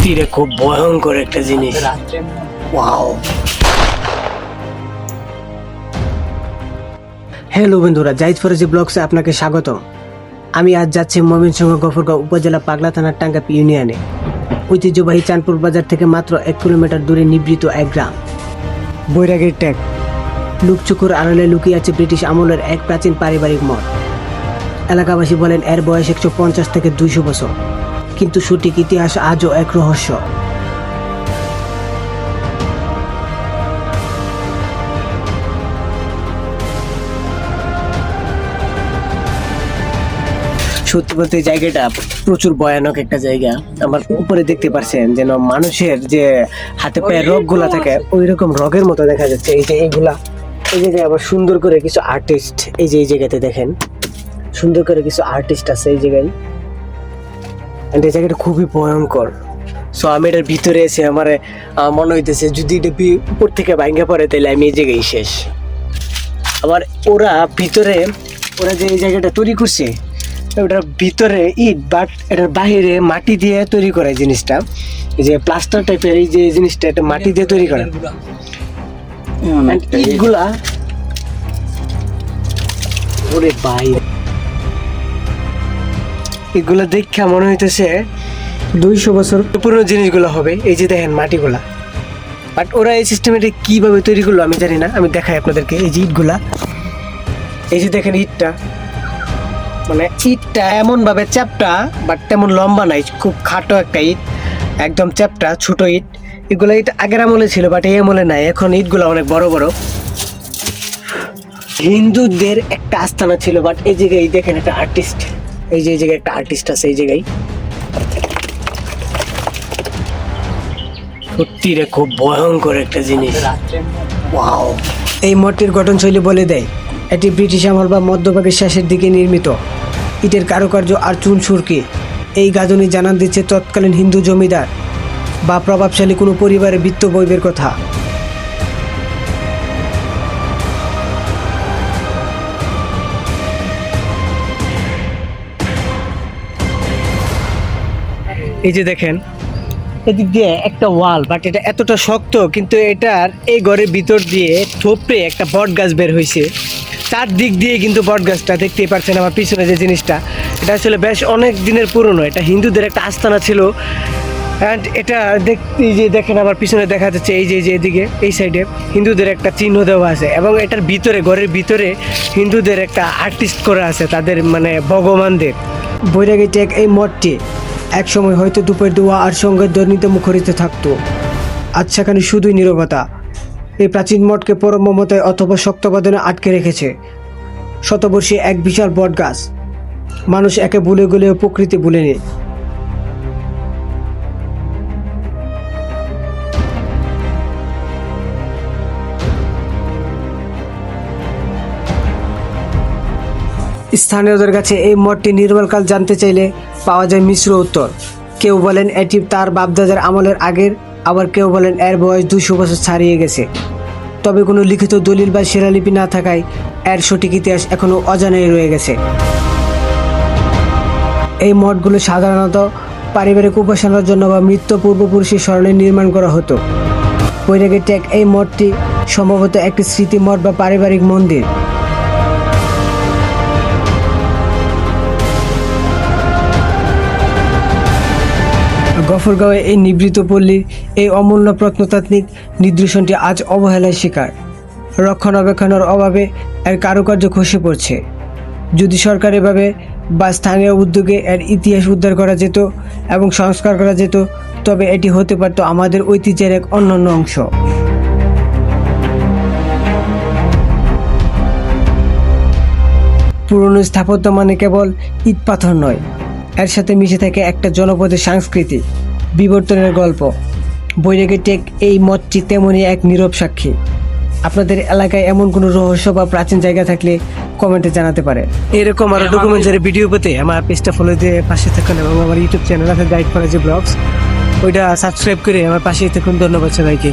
সত্যি খুব ভয়ঙ্কর একটা জিনিস। ওয়াও। হ্যালো বন্ধুরা, জাহিদ ফরাজি ব্লগসে আপনাকে স্বাগতম। আমি আজ যাচ্ছি ময়মনসিংহ গফরগাঁও উপজেলা পাগলা থানার টাঙ্গাপি ইউনিয়নে ঐতিহ্যবাহী চাঁদপুর বাজার থেকে মাত্র 1 কিলোমিটার দূরে নিবৃত এক গ্রাম বৈরাগীর ট্যাগ। লুকচুকুর আড়ালে লুকিয়ে আছে ব্রিটিশ আমলের এক প্রাচীন পারিবারিক মঠ। এলাকাবাসী বলেন এর বয়স 150 থেকে 200 বছর, কিন্তু সঠিক ইতিহাস আজও এক রহস্য। সত্যি বলতে এই জায়গাটা প্রচুর ভয়ানক একটা জায়গা। আমার উপরে দেখতে পাচ্ছেন যেন মানুষের যে হাতে পায়ে রোগ গুলা থাকে ওই রকম রোগের মতো দেখা যাচ্ছে। এই যে এইগুলা, এই জায়গায় আবার সুন্দর করে কিছু আর্টিস্ট, এই যে এই জায়গাতে দেখেন সুন্দর করে কিছু আর্টিস্ট আছে এই জায়গায়। এই জায়গাটা খুবই ভয়ঙ্কর। সো আমি এটার ভিতরে এসে আমার মনে হইতেছে যদি এটা উপর থেকে ভাঙ্গা পড়ে তাহলে আমি এই জায়গায় শেষ। আবার ওরা ভিতরে ওরা যে এই জায়গাটা তৈরি করছে ওটার ভিতরে ইট, বাট এটার বাহিরে মাটি দিয়ে তৈরি করে জিনিসটা। এই যে প্লাস্টার টাইপের এই যে জিনিসটা এটা মাটি দিয়ে তৈরি করে। ইটগুলা ওরে ভাই, এগুলা দেখা মনে হইতেছে 200 বছর পুরনো জিনিসগুলো হবে। এই যে দেখেন মাটিগুলা, বাট ওরা এই সিস্টেমে কিভাবে তৈরি করলো আমি জানি না। আমি দেখাই আপনাদেরকে। এই যে ইটগুলা, এই যে দেখেন ইটটা, মানে ইটটা এমন ভাবে চ্যাপটা বাট তেমন লম্বা নাই, খুব খাটো একটা ইট, একদম চ্যাপটা ছোট ইট। এগুলো ইট আগের আমলে ছিল বাট এই আমলে নাই। এখন ইটগুলো অনেক বড় বড়। হিন্দুদের একটা আস্তানা ছিল, বাট এই জায়গায় দেখেন একটা আর্টিস্ট, এই যে এই জায়গায় একটা আর্টিস্ট আছে এই জায়গায়। সত্যি খুব ভয়ঙ্কর একটা জিনিস। ওয়াও। এই মঠটির গঠনশৈলী বলে দেয় এটি ব্রিটিশ আমল বা মধ্যভাগের শেষের দিকে নির্মিত। ইটের কারুকার্য আর চুন সুরকি এই গাঁথনি জানান দিচ্ছে তৎকালীন হিন্দু জমিদার বা প্রভাবশালী কোনো পরিবারের বিত্ত বৈবের কথা। এই যে দেখেন এদিক দিয়ে একটা ওয়াল, বাট এটা এতটা শক্ত, কিন্তু এটার এই ঘরের ভিতর দিয়ে থোপড়ে একটা বট গাছ বের হয়েছে। চারদিক দিয়ে কিন্তু বট গাছটা দেখতেই পাচ্ছেন আমার পিছনে যে জিনিসটা, এটা আসলে বেশ অনেক দিনের পুরনো। এটা হিন্দুদের একটা আস্তানা ছিল। অ্যান্ড এটা দেখতে যে দেখেন আমার পিছনে দেখা যাচ্ছে এই যে এদিকে এই সাইডে হিন্দুদের একটা চিহ্ন দেওয়া আছে, এবং এটার ভিতরে ঘরের ভিতরে হিন্দুদের একটা আর্টিস্ট করা আছে তাদের মানে ভগবানদের। বৈরাগী ট্যাগ এই মঠটি একসময় হয়তো দুপুর দোয়া আর সঙ্গের ধ্বনিতে মুখরিত থাকতো। আজ সেখানে শুধুই নীরবতা। এই প্রাচীন মঠকে পরম মমতায় অথবা শক্তবাদনে আটকে রেখেছে শতবর্ষী এক বিশাল বট গাছ। মানুষ একে ভুলে গেলেও প্রকৃতি ভুলেনি। স্থানীয়দের কাছে এই মঠটি নির্মলকাল জানতে চাইলে পাওয়া যায় মিশ্র উত্তর। কেউ বলেন এটি তার বাপদাদার আমলের আগের, আবার কেউ বলেন এর বয়স 200 বছর ছাড়িয়ে গেছে। তবে কোনো লিখিত দলিল বা শিলালিপি না থাকায় এর সঠিক ইতিহাস এখনও অজানাই রয়ে গেছে। এই মঠগুলো সাধারণত পারিবারিক উপাসনার জন্য বা মৃত পূর্বপুরুষের স্মরণে নির্মাণ করা হতো। বৈরাগী ট্যাগ এই মঠটি সম্ভবত একটি স্মৃতি মঠ বা পারিবারিক মন্দির। গফরগাঁওয়ে এই নিভৃত পল্লীর এই অমূল্য প্রত্নতাত্ত্বিক নিদর্শনটি আজ অবহেলার শিকার। রক্ষণাবেক্ষণের অভাবে এর কারুকার্য খসে পড়ছে। যদি সরকারিভাবে বা স্থানীয় উদ্যোগে এর ইতিহাস উদ্ধার করা যেত এবং সংস্কার করা যেত, তবে এটি হতে পারত আমাদের ঐতিহ্যের এক অনন্য অংশ। পুরনো স্থাপত্য মানে কেবল ইট পাথর নয়, এর সাথে মিশে থাকে একটা জনপদের সংস্কৃতি বিবর্তনের গল্প। বৈরাগী ট্যাগ এই মঠটি তেমনই এক নীরব সাক্ষী। আপনাদের এলাকায় এমন কোনো রহস্য বা প্রাচীন জায়গা থাকলে কমেন্টে জানাতে পারে। এরকম আরো ডকুমেন্টারি ভিডিও পেতে আমার পেজটা ফলো দিয়ে পাশে থাকুন, এবং আমার ইউটিউব চ্যানেল আছে জাহিদ ফরাজি ব্লগস, ওইটা সাবস্ক্রাইব করে আমার পাশেই থাকুন। ধন্যবাদ সবাইকে।